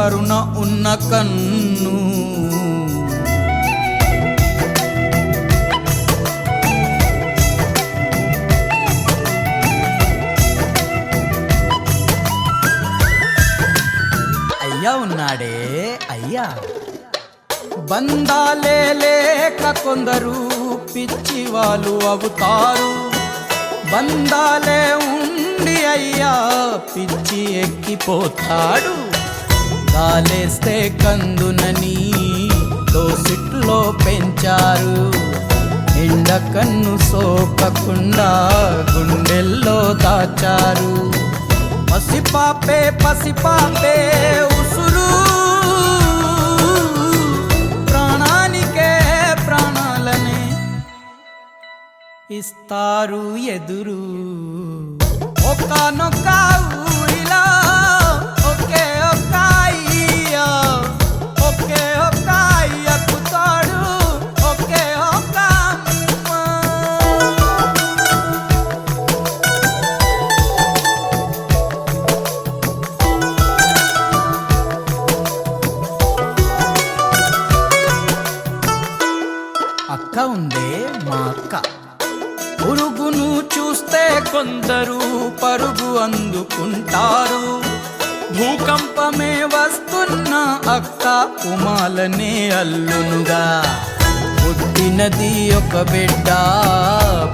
కరుణ ఉన్న కన్ను. అయ్యా ఉన్నాడే అయ్యా. బంధాలే లేక కొందరు పిచ్చి వాళ్ళు అవుతారు. బంధాలే ఉండి అయ్యా పిచ్చి ఎక్కిపోతాడు. గాలేస్తే కందునని దోసిట్లో పెంచారు. ఎండ కన్ను సోకకుండా గుండెల్లో దాచారు. పసిపాపే పసిపాపే ఉసురు, ప్రాణానికే ప్రాణాలనే ఇస్తారు ఎదురు. ఒక్కనొక్క ఊరిలో ఒకే ఒక్క అయ్యా, ఒకే ఒక్క అయ్యకు తోడు ఒకే ఒక్క అమ్మ. అక్క ఉందే మా అక్క. పురుగును చూస్తే కొందరు పరుగు అందుకుంటారు. భూకంపమే వస్తున్న అక్క ఉమాలనే అల్లునుగా. పుట్టినది ఒక బిడ్డ,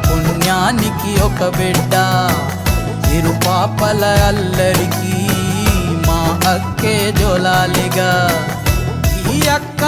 పుణ్యానికి ఒక బిడ్డ. ఇరు పాపల అల్లరికి మా అక్కే జోలాలిగా. ఈ అక్క